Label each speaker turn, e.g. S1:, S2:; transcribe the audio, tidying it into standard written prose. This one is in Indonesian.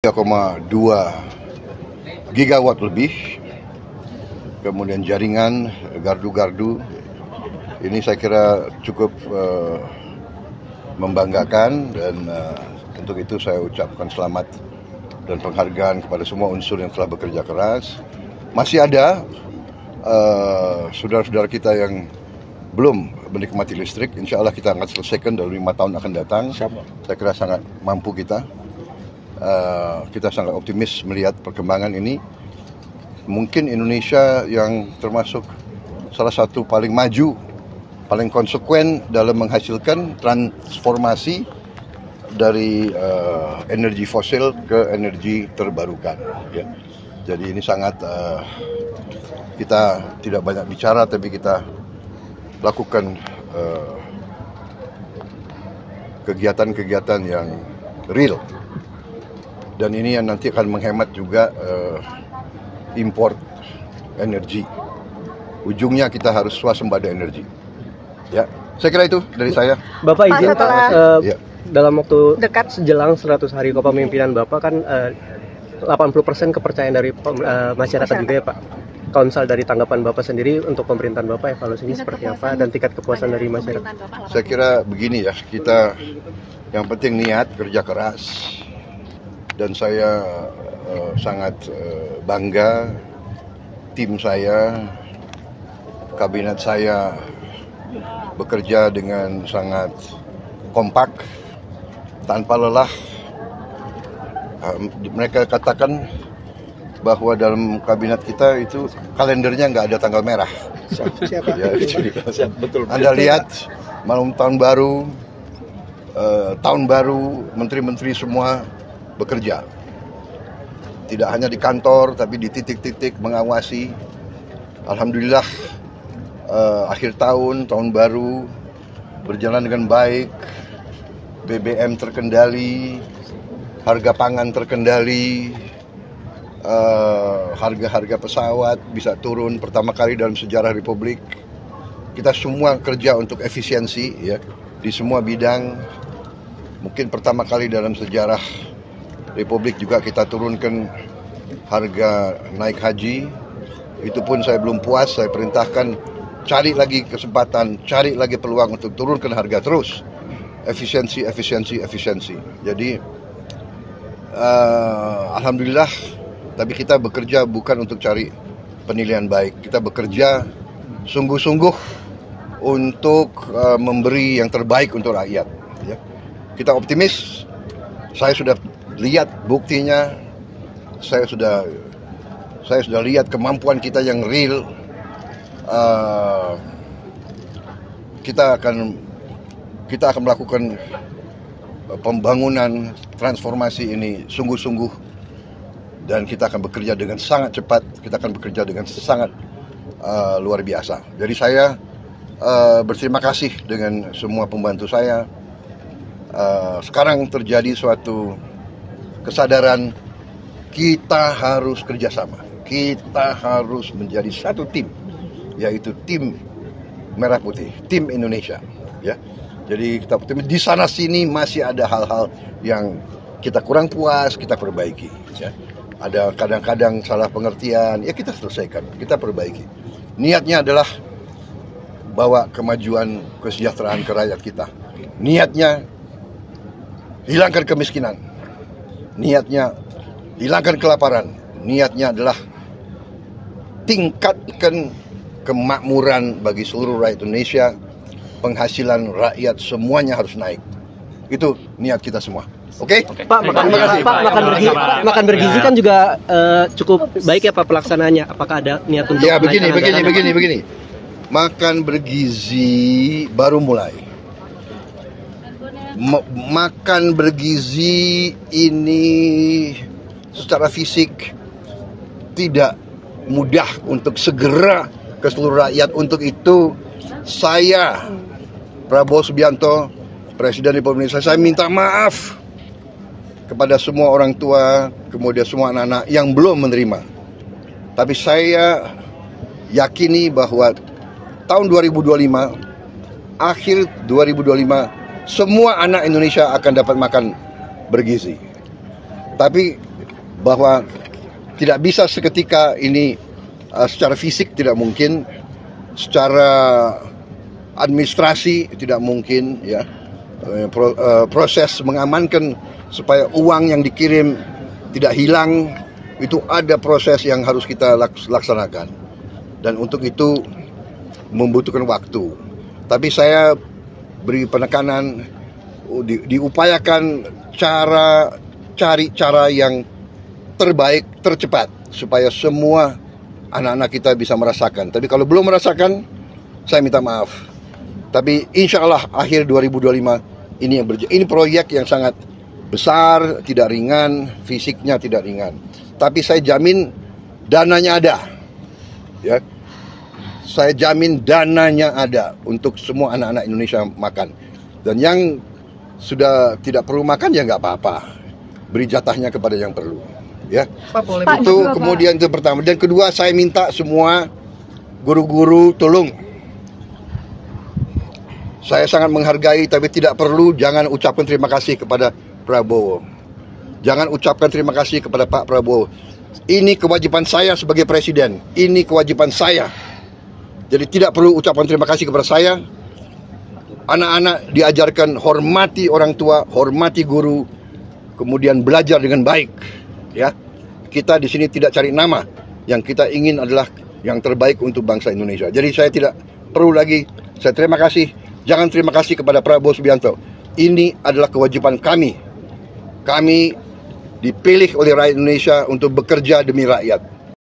S1: 3,2 gigawatt lebih, kemudian jaringan gardu-gardu ini saya kira cukup membanggakan, dan untuk itu saya ucapkan selamat dan penghargaan kepada semua unsur yang telah bekerja keras. Masih ada saudara-saudara kita yang belum menikmati listrik. Insya Allah kita akan selesaikan dalam 5 tahun akan datang. Saya kira sangat mampu kita. Kita sangat optimis melihat perkembangan ini. Mungkin Indonesia yang termasuk salah satu paling maju, paling konsekuen dalam menghasilkan transformasi dari energi fosil ke energi terbarukan. Ya. Jadi ini sangat kita tidak banyak bicara, tapi kita lakukan kegiatan-kegiatan yang real. Dan ini yang nanti akan menghemat juga import energi. Ujungnya kita harus swasembada energi. Ya, saya kira itu dari saya.
S2: Bapak izin Pak,
S1: ya.
S2: Dalam waktu dekat sejelang 100 hari kepemimpinan Bapak kan 80% kepercayaan dari masyarakat juga ya Pak. Konsal dari tanggapan Bapak sendiri untuk pemerintahan Bapak, evaluasinya seperti apa dan tingkat kepuasan dari masyarakat?
S1: Saya kira begini ya, kita yang penting niat, kerja keras. Dan saya sangat bangga tim saya, kabinet saya bekerja dengan sangat kompak, tanpa lelah. Mereka katakan bahwa dalam kabinet kita itu kalendernya nggak ada tanggal merah.
S2: Siapa?
S1: Ya,
S2: Betul.
S1: Anda lihat malam tahun baru, menteri-menteri semua bekerja. Tidak hanya di kantor, tapi di titik-titik mengawasi. Alhamdulillah, akhir tahun baru berjalan dengan baik. BBM terkendali, harga pangan terkendali, harga-harga pesawat bisa turun pertama kali dalam sejarah Republik. Kita semua kerja untuk efisiensi ya, di semua bidang. Mungkin pertama kali dalam sejarah Republik juga kita turunkan harga naik haji. Itu pun saya belum puas, saya perintahkan cari lagi kesempatan, cari lagi peluang untuk turunkan harga terus. Efisiensi. Jadi alhamdulillah, tapi kita bekerja bukan untuk cari penilaian baik. Kita bekerja sungguh-sungguh untuk memberi yang terbaik untuk rakyat. Ya. Kita optimis. Saya sudah lihat buktinya, saya sudah lihat kemampuan kita yang real. Kita akan melakukan pembangunan transformasi ini sungguh-sungguh, dan kita akan bekerja dengan sangat cepat. Kita akan bekerja dengan sangat luar biasa. Jadi saya berterima kasih dengan semua pembantu saya. Sekarang terjadi suatu kesadaran, kita harus kerjasama, kita harus menjadi satu tim, yaitu tim Merah Putih, tim Indonesia. Ya, jadi kita di sana sini masih ada hal-hal yang kita kurang puas, kita perbaiki. Ya. Ada kadang-kadang salah pengertian, ya kita selesaikan, kita perbaiki. Niatnya adalah bawa kemajuan, kesejahteraan ke rakyat kita. Niatnya hilangkan kemiskinan. Niatnya hilangkan kelaparan. Niatnya adalah tingkatkan kemakmuran bagi seluruh rakyat Indonesia. Penghasilan rakyat semuanya harus naik. Itu niat kita semua. Oke?
S2: Pak, makan bergizi kan juga cukup baik ya Pak pelaksanaannya. Apakah ada niat untuk
S1: begini. Makan bergizi baru mulai. Makan bergizi ini secara fisik tidak mudah untuk segera ke seluruh rakyat. Untuk itu saya, Prabowo Subianto, Presiden Republik Indonesia, saya minta maaf kepada semua orang tua, kemudian semua anak-anak yang belum menerima. Tapi saya yakini bahwa tahun 2025, akhir 2025, semua anak Indonesia akan dapat makan bergizi. Tapi bahwa tidak bisa seketika ini secara fisik tidak mungkin, secara administrasi tidak mungkin, ya. Proses mengamankan supaya uang yang dikirim tidak hilang, itu ada proses yang harus kita laksanakan, dan untuk itu membutuhkan waktu. Tapi saya beri penekanan, diupayakan cari cara yang terbaik, tercepat, supaya semua anak-anak kita bisa merasakan. Tapi kalau belum merasakan, saya minta maaf. Tapi insya Allah akhir 2025 ini proyek yang sangat besar, tidak ringan, fisiknya tidak ringan. Tapi saya jamin dananya ada, ya. Saya jamin dananya ada untuk semua anak-anak Indonesia makan. Dan yang sudah tidak perlu makan ya nggak apa-apa, beri jatahnya kepada yang perlu, ya.
S3: Pak,
S1: itu kemudian itu pertama. Dan kedua, saya minta semua guru-guru tolong. Saya sangat menghargai, tapi tidak perlu, jangan ucapkan terima kasih kepada Prabowo. Jangan ucapkan terima kasih kepada Pak Prabowo. Ini kewajiban saya sebagai presiden. Ini kewajiban saya. Jadi tidak perlu ucapan terima kasih kepada saya. Anak-anak diajarkan hormati orang tua, hormati guru, kemudian belajar dengan baik. Ya, kita di sini tidak cari nama. Yang kita ingin adalah yang terbaik untuk bangsa Indonesia. Jadi saya tidak perlu lagi. Saya terima kasih. Jangan terima kasih kepada Prabowo Subianto. Ini adalah kewajiban kami. Kami dipilih oleh rakyat Indonesia untuk bekerja demi rakyat.